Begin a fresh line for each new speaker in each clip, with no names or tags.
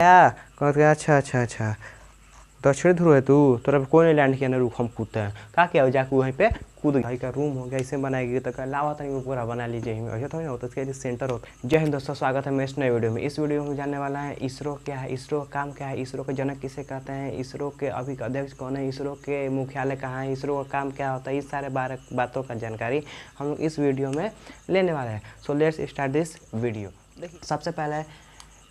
क्या कहते हैं? अच्छा अच्छा अच्छा, दक्षिण ध्रुव है तू, तोरा पे कोई नहीं लैंड किया ना, रुक हम कूदते हैं। का क्या हो, जाके वहीं पे कूद भाई का रूम हो गया, इसे बनाएगी तो लावा तक वो पूरा बना लीजिए ही ऐसा थोड़ी ना होता, इसके सेंटर होता है। जय हिंद दोस्तों, स्वागत है मैं इस नए वीडियो में। इस वीडियो में जानने वाला है इसरो क्या है, इसरो का काम क्या है, इसरो के जनक किसे कहते हैं, इसरो के अभी का अध्यक्ष कौन है, इसरो के मुख्यालय कहाँ है, इसरो का काम क्या होता है, इस सारे बातों का जानकारी हम लोग इस वीडियो में लेने वाले हैं। So let's start this video. देखिए सबसे पहले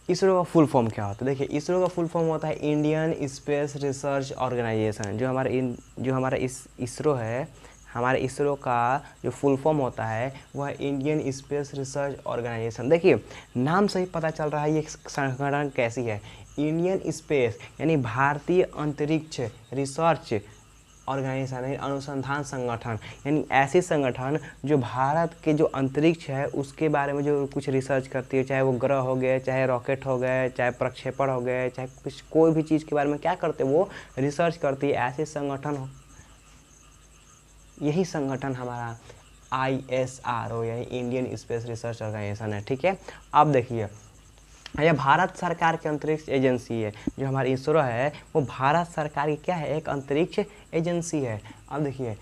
इसरो का फुल फॉर्म क्या होता है। देखिए इसरो का फुल फॉर्म होता है इंडियन स्पेस रिसर्च ऑर्गेनाइजेशन। जो हमारा इसरो है, हमारे इसरो का जो फुल फॉर्म होता है वह इंडियन स्पेस रिसर्च ऑर्गेनाइजेशन। देखिए नाम से ही पता चल रहा है ये संगठन कैसी है। इंडियन स्पेस यानी भारतीय अंतरिक्ष रिसर्च ऑर्गेनाइजेशन है, अनुसंधान संगठन, यानी ऐसी संगठन जो भारत के जो अंतरिक्ष है उसके बारे में जो कुछ रिसर्च करती है, चाहे वो ग्रह हो गए, चाहे रॉकेट हो गए, चाहे प्रक्षेपण हो गए, चाहे कुछ कोई भी चीज़ के बारे में क्या करते हैं वो रिसर्च करती है। ऐसे संगठन, यही संगठन हमारा ISRO यानी इंडियन स्पेस रिसर्च ऑर्गेनाइजेशन है। ठीक है, अब देखिए यह भारत सरकार की अंतरिक्ष एजेंसी है। जो हमारी इसरो है वो भारत सरकार की क्या है, एक अंतरिक्ष एजेंसी है। अब देखिए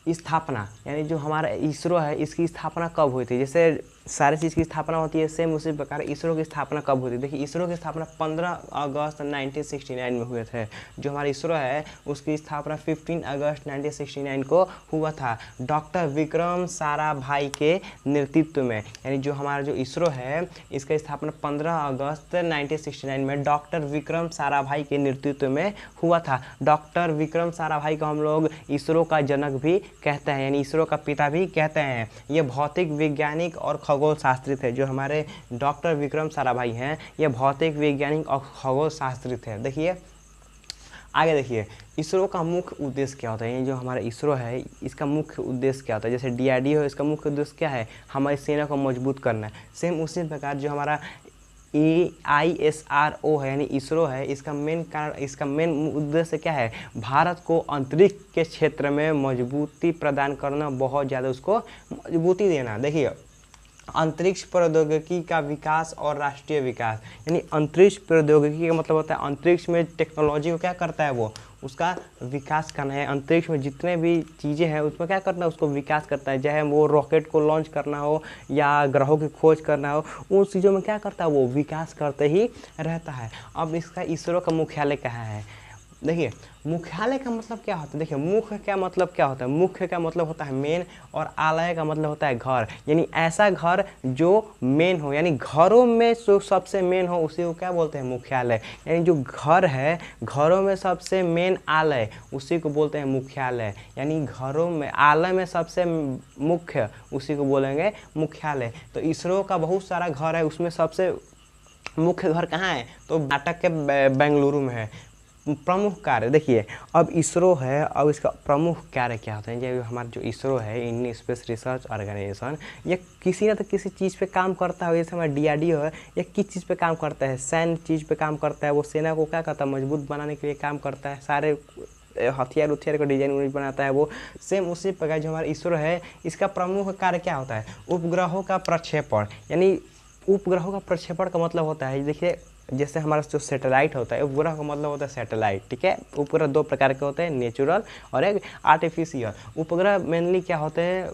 स्थापना, यानी जो हमारा इसरो है इसकी स्थापना कब हुई थी। जैसे सारी चीज़ की स्थापना होती है सेम उसी प्रकार इसरो की स्थापना कब हुई थी। देखिए इसरो की स्थापना 15 अगस्त 1969 में हुए थे। जो हमारा इसरो है उसकी स्थापना 15 अगस्त 1969 को हुआ था, डॉक्टर विक्रम साराभाई के नेतृत्व में। यानी जो हमारा जो इसरो है इसका स्थापना 15 अगस्त 1969 में डॉक्टर विक्रम साराभाई के नेतृत्व में हुआ था। डॉक्टर विक्रम साराभाई को हम लोग इसरो का जनक भी कहते हैं, यानी इसरो का पिता भी कहते हैं। ये भौतिक वैज्ञानिक और खगोल शास्त्री थे। जो हमारे डॉक्टर विक्रम साराभाई हैं ये भौतिक वैज्ञानिक और खगोल शास्त्री थे। देखिए आगे देखिए इसरो का मुख्य उद्देश्य क्या होता है। ये जो हमारा इसरो है इसका मुख्य उद्देश्य क्या होता है। जैसे DRDO इसका मुख्य उद्देश्य क्या है, हमारी सेना को मजबूत करना है। सेम उसी प्रकार जो हमारा ISRO है यानी इसरो है, इसका मेन उद्देश्य क्या है, भारत को अंतरिक्ष के क्षेत्र में मजबूती प्रदान करना, बहुत ज़्यादा उसको मजबूती देना। देखिए अंतरिक्ष प्रौद्योगिकी का विकास और राष्ट्रीय विकास, यानी अंतरिक्ष प्रौद्योगिकी का मतलब होता है अंतरिक्ष में टेक्नोलॉजी को क्या करता है वो उसका विकास करना है। अंतरिक्ष में जितने भी चीज़ें हैं उसमें क्या करना है, उसको विकास करता है। चाहे वो रॉकेट को लॉन्च करना हो या ग्रहों की खोज करना हो, उन चीज़ों में क्या करता है वो विकास करते ही रहता है। अब इसका इसरो का मुख्यालय कहाँ है। देखिए मुख्यालय का मतलब क्या होता है। देखिए मुख्य का मतलब क्या होता है, मुख्य का मतलब होता है मेन, और आलय का मतलब होता है घर, यानी ऐसा घर जो मेन हो, यानी घरों में जो सबसे मेन हो उसी को क्या बोलते हैं, मुख्यालय। यानी जो घर है घरों में सबसे मेन आलय उसी को बोलते हैं मुख्यालय, यानी घरों में आलय में सबसे मुख्य उसी को बोलेंगे मुख्यालय। तो इसरो का बहुत सारा घर है, उसमें सबसे मुख्य घर कहाँ है, तो कर्नाटक के बेंगलुरु में है। प्रमुख कार्य देखिए अब इसरो है, अब इसका प्रमुख कार्य क्या होता है। जो हमारा जो इसरो है इंडियन स्पेस रिसर्च ऑर्गेनाइजेशन, ये किसी न तो किसी चीज़ पे काम करता है। जैसे हमारा DRDO है ये किस चीज़ पे काम करता है, सैन्य चीज़ पे काम करता है। वो सेना को क्या करता है, मजबूत बनाने के लिए काम करता है, सारे हथियार का डिजाइन बनाता है वो। सेम उसी प्रकार जो हमारा इसरो है इसका प्रमुख कार्य क्या होता है, उपग्रहों का प्रक्षेपण। यानी उपग्रहों का प्रक्षेपण का मतलब होता है, देखिए जैसे हमारा जो सैटेलाइट होता है उपग्रह का मतलब होता है सैटेलाइट। ठीक है, उपग्रह दो प्रकार के होते हैं, नेचुरल और एक आर्टिफिशियल। उपग्रह मेनली क्या होते हैं,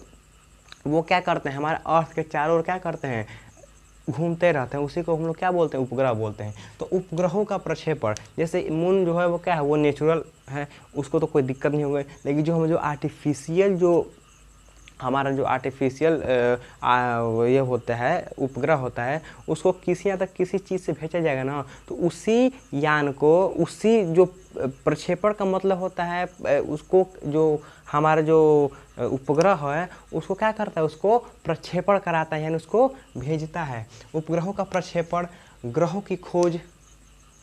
वो क्या करते हैं हमारे अर्थ के चारों ओर क्या करते हैं, घूमते रहते हैं, उसी को हम लोग क्या बोलते हैं, उपग्रह बोलते हैं। तो उपग्रहों का प्रक्षेपण, जैसे मून जो है वो क्या है, वो नेचुरल है, उसको तो कोई दिक्कत नहीं होगी। लेकिन जो हम जो आर्टिफिशियल जो हमारा जो आर्टिफिशियल ये होता है उपग्रह होता है, उसको किसी या तक किसी चीज़ से भेजा जाएगा ना, तो उसी यान को उसी जो प्रक्षेपण का मतलब होता है उसको जो हमारा जो उपग्रह है उसको क्या करता है, उसको प्रक्षेपण कराता है, यानी उसको भेजता है। उपग्रहों का प्रक्षेपण, ग्रहों की खोज,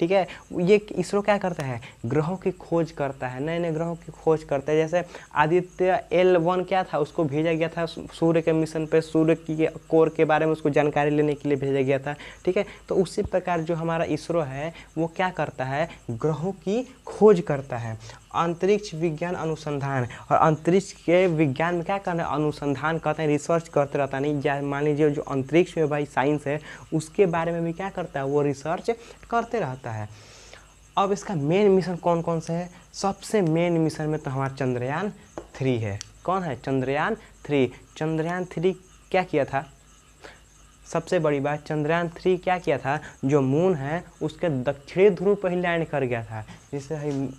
ठीक है। ये इसरो क्या करता है, ग्रहों की खोज करता है, नए नए ग्रहों की खोज करता है। जैसे आदित्य L1 क्या था, उसको भेजा गया था सूर्य के मिशन पे, सूर्य की कोर के बारे में उसको जानकारी लेने के लिए भेजा गया था, ठीक है। तो उसी प्रकार जो हमारा इसरो है वो क्या करता है, ग्रहों की खोज करता है। अंतरिक्ष विज्ञान अनुसंधान, और अंतरिक्ष के विज्ञान में क्या करना है, अनुसंधान करते हैं, रिसर्च करते रहता है। नहीं मान लीजिए जो अंतरिक्ष में भाई साइंस है उसके बारे में भी क्या करता है, वो रिसर्च करते रहता है। अब इसका मेन मिशन कौन कौन से है, सबसे मेन मिशन में तो हमारा चंद्रयान 3 है। कौन है, चंद्रयान 3। चंद्रयान 3 क्या किया था, सबसे बड़ी बात, चंद्रयान 3 क्या किया था, जो मून है उसके दक्षिणी ध्रुव पर ही लैंड कर गया था। जैसे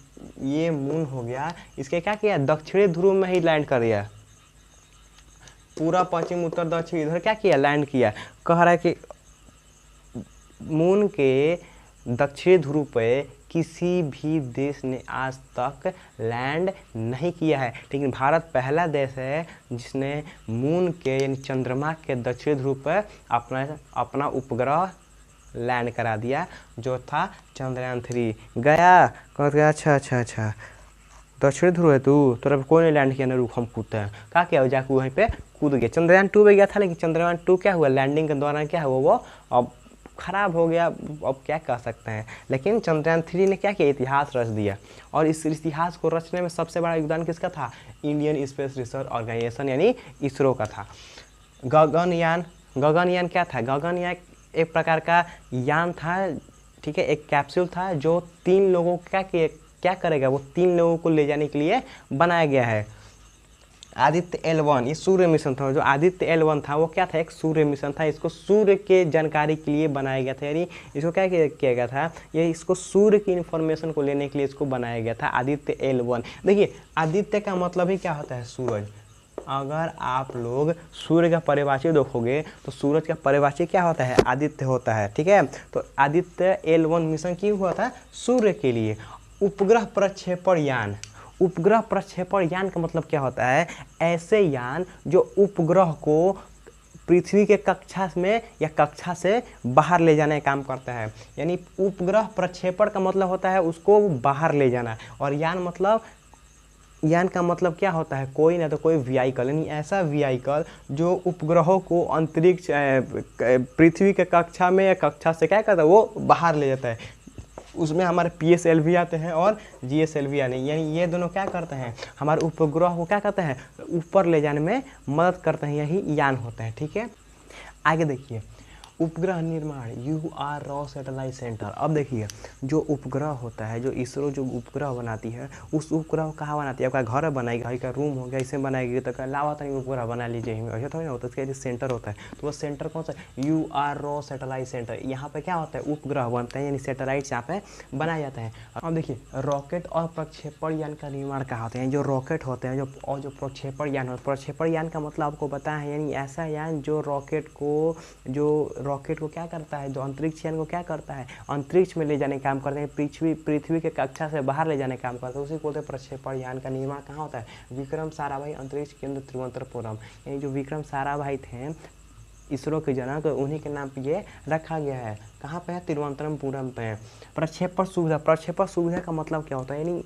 ये मून हो गया, इसके क्या किया, दक्षिणी ध्रुव में ही लैंड कर दिया, पूरा पश्चिम उत्तर दक्षिण इधर क्या किया, लैंड किया। कह रहा है कि मून के दक्षिणी ध्रुव पे किसी भी देश ने आज तक लैंड नहीं किया है, लेकिन भारत पहला देश है जिसने मून के यानी चंद्रमा के दक्षिणी ध्रुव पर अपना उपग्रह लैंड करा दिया, जो था चंद्रयान 3। गया, कहते अच्छा दक्षिणी ध्रुव है तू, तोरा कोई नहीं लैंड किया, ना रुक हम कूदते हैं, क्या किया, जाके वहीं पे कूद गया। चंद्रयान 2 में गया था, लेकिन चंद्रयान 2 क्या हुआ, लैंडिंग के दौरान क्या हुआ, वो अब खराब हो गया, अब क्या कह सकते हैं। लेकिन चंद्रयान 3 ने क्या किया, इतिहास रच दिया। और इस इतिहास को रचने में सबसे बड़ा योगदान किसका था, इंडियन स्पेस रिसर्च ऑर्गेनाइजेशन यानी इसरो का था। गगनयान क्या था, गगनयान एक प्रकार का यान था, ठीक है, एक कैप्सूल था जो 3 लोगों क्या करेगा, वो 3 लोगों को ले जाने के लिए बनाया गया है। आदित्य L1 ये सूर्य मिशन था, जो आदित्य L1 था वो क्या था, एक सूर्य मिशन था। इसको सूर्य के जानकारी के लिए बनाया गया था, यानी इसको क्या किया गया था, ये इसको सूर्य की इन्फॉर्मेशन को लेने के लिए इसको बनाया गया था, आदित्य L1। देखिए आदित्य का मतलब ही क्या होता है, सूरज। अगर आप लोग सूर्य का परिभाषा देखोगे तो सूरज का परिभाषा क्या होता है, आदित्य होता है, ठीक है। तो आदित्य L1 मिशन क्यों हुआ था, सूर्य के लिए। उपग्रह प्रक्षेपण यान, उपग्रह प्रक्षेपण यान का मतलब क्या होता है, ऐसे यान जो उपग्रह को पृथ्वी के कक्षा में या कक्षा से बाहर ले जाने का काम करता है। यानी उपग्रह प्रक्षेपण का मतलब होता है उसको बाहर ले जाना, और यान का मतलब क्या होता है, कोई ना तो कोई व्हीकल, यानी ऐसा व्हीकल जो उपग्रहों को अंतरिक्ष पृथ्वी के कक्षा में या कक्षा से क्या करता है, वो बाहर ले जाता है। उसमें हमारे PSLV आते हैं और GSLV आने, यानी ये दोनों क्या करते हैं, हमारे उपग्रह को क्या करते हैं, ऊपर ले जाने में मदद करते हैं, यही यान होते हैं, ठीक है। आगे देखिए, उपग्रह निर्माण, URO सैटेलाइट सेंटर। अब देखिए जो उपग्रह होता है, जो इसरो जो उपग्रह बनाती है, उस उपग्रह को कहाँ बनाती है, आपका घर बनाएगा, का रूम हो गया, इसे बनाएगी, तो क्या लावा तक उपग्रह बना लीजिए, ऐसा थोड़ी ना होता है, उसका जो सेंटर होता है, तो वो सेंटर कौन सा, URO सैटेलाइट सेंटर। यहाँ पे क्या होता है, उपग्रह बनते हैं, यानी सैटेलाइट्स यहाँ पे बनाए जाते हैं। अब देखिए रॉकेट और प्रक्षेपण यान का निर्माण कहाँ होते हैं, जो रॉकेट होते हैं जो प्रक्षेपण यान होते, प्रक्षेपण यान का मतलब आपको पता है, यानी ऐसा यान जो रॉकेट को क्या करता है, जो अंतरिक्ष यान को क्या करता है, अंतरिक्ष में ले जाने का काम करते हैं, पृथ्वी के कक्षा से बाहर ले जाने का काम करते हैं, उसी को बोलते हैं प्रक्षेपण यान का निर्माण कहाँ होता है, विक्रम साराभाई अंतरिक्ष केंद्र तिरुवनंतपुरम। यानी जो विक्रम साराभाई थे इसरो के जनक, उन्हीं के नाम पे ये रखा गया है। कहाँ पे है, तिरुवनंतपुरम पे। प्रक्षेपण सुविधा का मतलब क्या होता है, यानी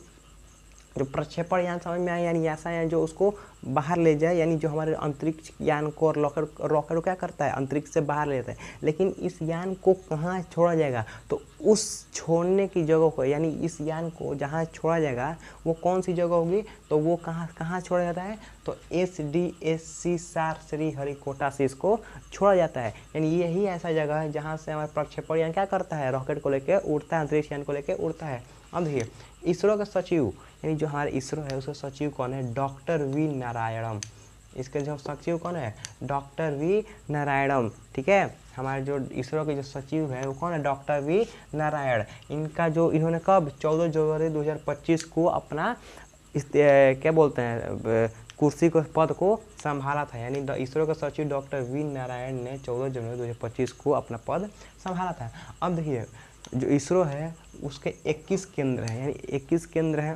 जो प्रक्षेपण यान समझ में आया, यानी ऐसा यान जो उसको बाहर ले जाए, यानी जो हमारे अंतरिक्ष यान को और रॉकेट को क्या करता है, अंतरिक्ष से बाहर ले जाता है। लेकिन इस यान को कहाँ छोड़ा जाएगा, तो उस छोड़ने की जगह को, यानी इस यान को जहाँ छोड़ा जाएगा वो कौन सी जगह होगी, तो वो कहाँ छोड़ा जाता है, तो SDSC सार श्रीहरिकोटा से इसको छोड़ा जाता है। यानी यही ऐसा जगह है जहाँ से हमारा प्रक्षेपण यान क्या करता है, रॉकेट को लेकर उड़ता है, अंतरिक्ष यान को लेकर उड़ता है। अब देखिए इसरो का सचिव, यानी जो हमारे इसरो है उसका सचिव कौन है, डॉक्टर वी नारायणम। इसके जो सचिव कौन है, डॉक्टर वी नारायणम, ठीक है। हमारे जो इसरो के जो सचिव है वो कौन है, डॉक्टर वी नारायण। इनका जो इन्होंने कब 14 जनवरी 2025 को अपना क्या बोलते हैं कुर्सी को, पद को संभाला था। यानी इसरो का सचिव डॉक्टर वी नारायण ने 14 जनवरी 2025 को अपना पद संभाला था। अब देखिए जो इसरो है उसके 21 केंद्र हैं, यानी 21 केंद्र हैं,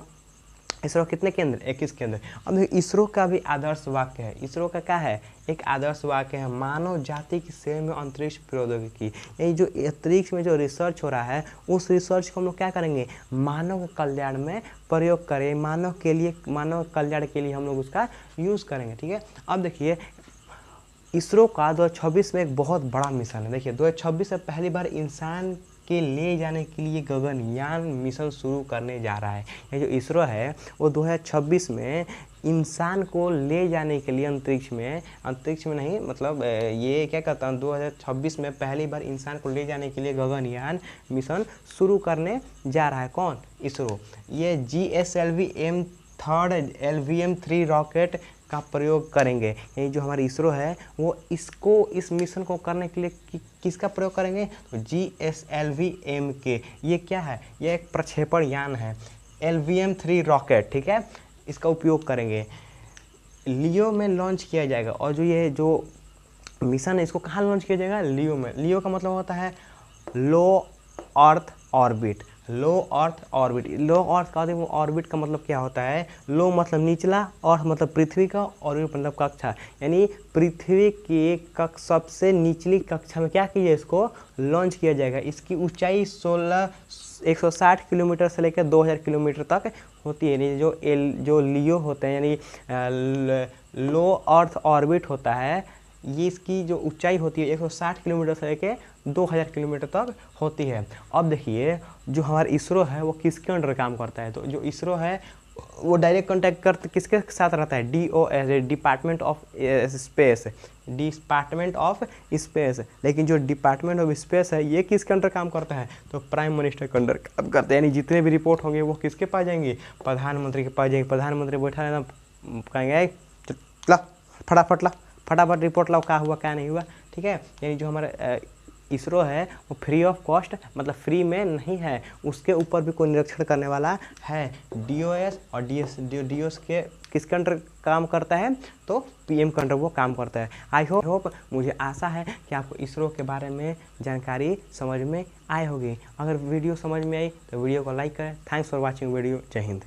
इसरो कितने केंद्र? 21 केंद्र। अब देखिए इसरो का भी आदर्श वाक्य है। इसरो का क्या है? एक आदर्श वाक्य है, मानव जाति की सेवा में अंतरिक्ष प्रौद्योगिकी। यही जो अंतरिक्ष में जो रिसर्च हो रहा है उस रिसर्च को हम लोग क्या करेंगे? मानव कल्याण में प्रयोग करें, मानव के लिए, मानव कल्याण के लिए हम लोग उसका यूज़ करेंगे। ठीक है। अब देखिए इसरो का 2026 में एक बहुत बड़ा मिशन है। देखिए 2026 में पहली बार इंसान के ले जाने के लिए गगनयान मिशन शुरू करने जा रहा है। ये जो इसरो है वो 2026 में इंसान को ले जाने के लिए अंतरिक्ष में नहीं, मतलब ये क्या कहता हूँ, 2026 में पहली बार इंसान को ले जाने के लिए गगनयान मिशन शुरू करने जा रहा है। कौन? इसरो। ये GSLV M3 LVM-3 रॉकेट का प्रयोग करेंगे। ये जो हमारी इसरो है वो इस मिशन को करने के लिए किसका प्रयोग करेंगे? तो GSLV-M के, ये क्या है? ये एक प्रक्षेपण यान है, LVM-3 रॉकेट। ठीक है, इसका उपयोग करेंगे, लियो में लॉन्च किया जाएगा। और ये जो मिशन है इसको कहाँ लॉन्च किया जाएगा? लियो में। लियो का मतलब होता है लो अर्थ ऑर्बिट। लो अर्थ ऑर्बिट, लो अर्थ का ऑर्बिट का मतलब क्या होता है? लो मतलब निचला, अर्थ मतलब पृथ्वी का, ऑर्बिट मतलब कक्षा, यानी पृथ्वी की सबसे निचली कक्षा में क्या किया, इसको लॉन्च किया जाएगा। इसकी ऊंचाई 160 किलोमीटर से लेकर 2000 किलोमीटर तक होती है। यानी जो लियो होते हैं, यानी लो अर्थ ऑर्बिट होता है, ये इसकी जो ऊंचाई होती है 160 किलोमीटर से लेकर 2000 किलोमीटर तक होती है। अब देखिए जो हमारा इसरो है वो किसके अंडर काम करता है? तो जो इसरो है वो डायरेक्ट कॉन्टैक्ट कर किसके साथ रहता है? DOS, department of space, department of space. लेकिन जो डिपार्टमेंट ऑफ स्पेस है ये किसके अंडर काम करता है? तो प्राइम मिनिस्टर के अंडर काम करता है। यानी जितने भी रिपोर्ट होंगे वो किसके पास जाएंगे? प्रधानमंत्री के पास जाएंगे। प्रधानमंत्री बैठा रहना, कहेंगे ला फटाफट रिपोर्ट लाओ, क्या हुआ क्या नहीं हुआ। ठीक है। यानी जो हमारा इसरो है वो फ्री ऑफ कॉस्ट, मतलब फ्री में नहीं है, उसके ऊपर भी कोई निरीक्षण करने वाला है। DOS और DOS के किसके अंडर काम करता है? तो PM के अंडर वो काम करता है। आई होप, मुझे आशा है कि आपको इसरो के बारे में जानकारी समझ में आई होगी। अगर वीडियो समझ में आई तो वीडियो को लाइक करें। Thanks for watching video. जय हिंद।